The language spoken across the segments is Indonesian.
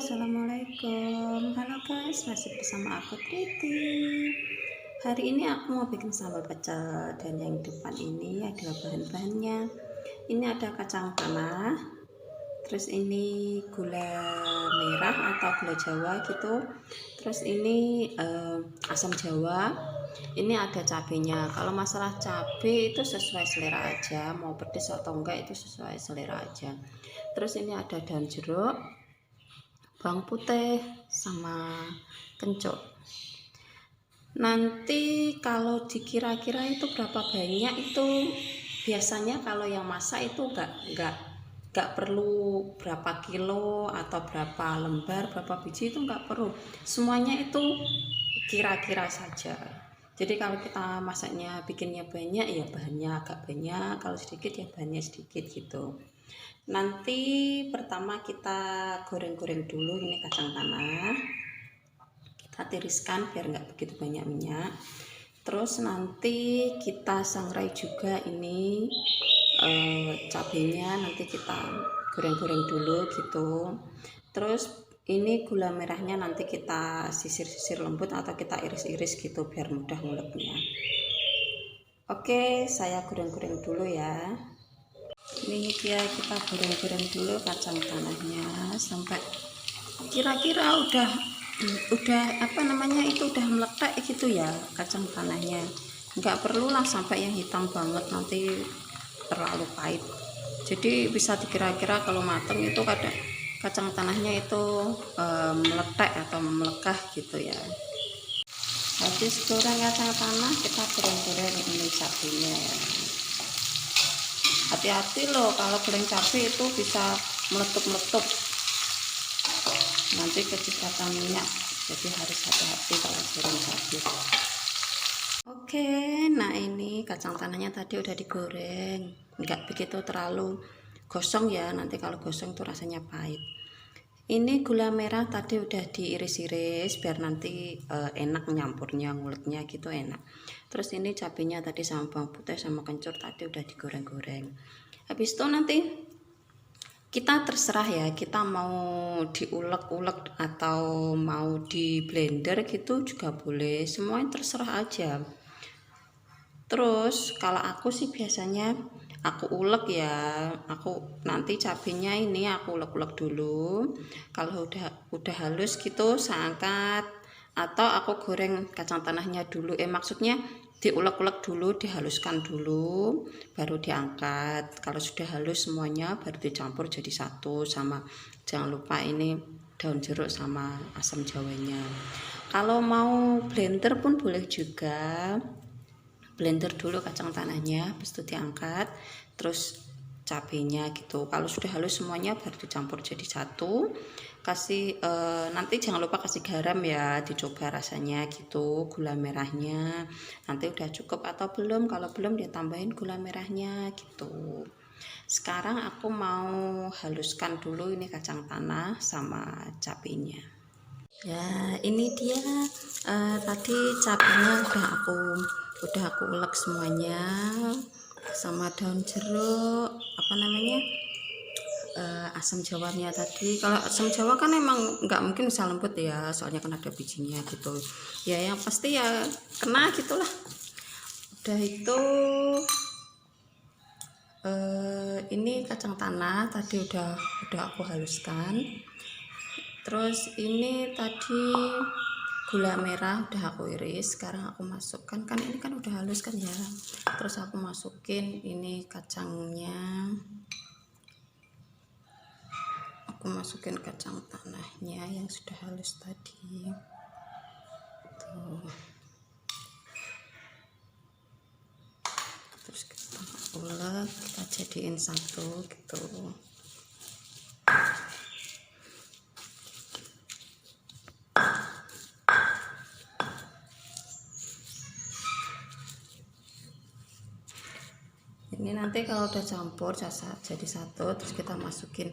Assalamualaikum. Halo guys, masih bersama aku Triti. Hari ini aku mau bikin sambal pecel, dan yang depan ini adalah bahan-bahannya. Ini ada kacang tanah, terus ini gula merah atau gula Jawa gitu. Terus ini asam Jawa. Ini ada cabenya. Kalau masalah cabai itu sesuai selera aja, mau pedas atau enggak itu sesuai selera aja. Terus ini ada daun jeruk, bawang putih, sama kencur. Nanti kalau dikira-kira itu berapa banyak, itu biasanya kalau yang masak itu nggak perlu berapa kilo atau berapa lembar, berapa biji, itu nggak perlu. Semuanya itu kira-kira saja. Jadi kalau kita masaknya bikinnya banyak ya bahannya agak banyak, kalau sedikit ya bahannya sedikit gitu. Nanti pertama kita goreng-goreng dulu ini kacang tanah, kita tiriskan biar nggak begitu banyak minyak. Terus nanti kita sangrai juga ini cabenya, nanti kita goreng-goreng dulu gitu. Terus ini gula merahnya nanti kita sisir-sisir lembut atau kita iris-iris gitu biar mudah nguleknya. Oke, saya goreng-goreng dulu ya. Ini dia, kita goreng-goreng dulu kacang tanahnya sampai kira-kira udah apa namanya itu udah meletak gitu ya kacang tanahnya. Nggak perlulah sampai yang hitam banget, nanti terlalu pahit. Jadi bisa dikira-kira kalau mateng itu kadang kacang tanahnya itu meletak atau melekah gitu ya. Habis goreng kacang tanah, kita goreng-goreng ini cabenya ya. Hati-hati loh kalau goreng cabai itu bisa meletup-meletup, nanti kecipratan minyak, jadi harus hati-hati kalau goreng cabai. Oke, nah ini kacang tanahnya tadi udah digoreng, nggak begitu terlalu gosong ya, nanti kalau gosong tuh rasanya pahit. Ini gula merah tadi udah diiris-iris biar nanti enak nyampurnya, nguleknya gitu enak. Terus ini cabenya tadi sama bawang putih sama kencur tadi udah digoreng-goreng. Habis itu nanti kita terserah ya, kita mau diulek-ulek atau mau di blender gitu juga boleh, semuanya terserah aja. Terus kalau aku sih biasanya aku ulek ya, aku nanti cabenya ini aku ulek-ulek dulu. Kalau udah halus gitu saya angkat, atau aku goreng kacang tanahnya dulu, maksudnya diulek-ulek dulu, dihaluskan dulu baru diangkat. Kalau sudah halus semuanya baru dicampur jadi satu, sama jangan lupa ini daun jeruk sama asam jawanya. Kalau mau blender pun boleh juga, blender dulu kacang tanahnya, habis itu diangkat, terus cabenya gitu. Kalau sudah halus semuanya baru dicampur jadi satu. Kasih nanti jangan lupa kasih garam ya, dicoba rasanya gitu, gula merahnya nanti udah cukup atau belum. Kalau belum dia tambahin gula merahnya gitu. Sekarang aku mau haluskan dulu ini kacang tanah sama cabenya. Ya ini dia, tadi cabenya udah aku ulek semuanya sama daun jeruk, apa namanya, asam jawanya tadi. Kalau asam jawa kan emang nggak mungkin bisa lembut ya, soalnya kan ada bijinya gitu ya, yang pasti ya kena gitulah. Udah itu ini kacang tanah tadi udah aku haluskan. Terus ini tadi gula merah udah aku iris, sekarang aku masukkan, kan ini kan udah halus kan ya. Terus aku masukin ini kacangnya, aku masukin kacang tanahnya yang sudah halus tadi tuh. Terus kita ulek, kita jadiin satu gitu. Ini nanti kalau udah campur jadi satu, terus kita masukin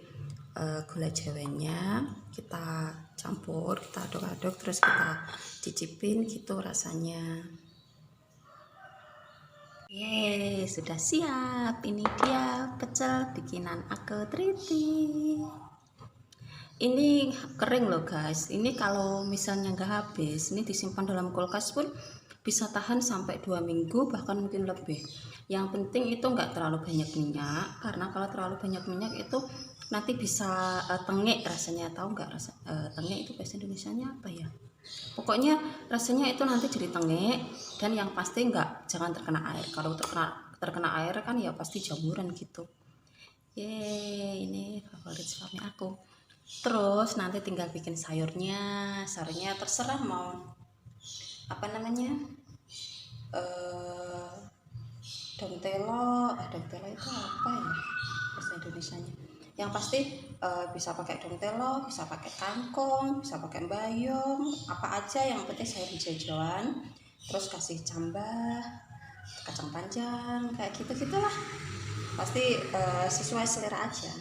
gula jawanya, kita campur, kita aduk-aduk, terus kita cicipin gitu rasanya. Yeay, sudah siap. Ini dia pecel bikinan aku Triti. Ini kering loh guys. Ini kalau misalnya nggak habis, ini disimpan dalam kulkas pun bisa tahan sampai 2 minggu, bahkan mungkin lebih. Yang penting itu nggak terlalu banyak minyak, karena kalau terlalu banyak minyak itu nanti bisa tengek rasanya. Tahu nggak rasa tengek itu bahasa Indonesianya apa ya? Pokoknya rasanya itu nanti jadi tengek, dan yang pasti nggak, jangan terkena air. Kalau terkena air kan ya pasti jamuran gitu. Yeay, ini favorit suami aku. Terus nanti tinggal bikin sayurnya. Sayurnya terserah mau apa namanya, eh dong telo itu apa ya bahasa Indonesianya. Yang pasti bisa pakai dong telo, bisa pakai kangkung, bisa pakai bayam, apa aja yang penting sayur hijau-hijauan. Terus kasih cambah, kacang panjang, kayak gitu-gitulah. Pasti sesuai selera aja.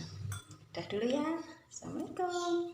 Udah dulu ya. Assalamualaikum.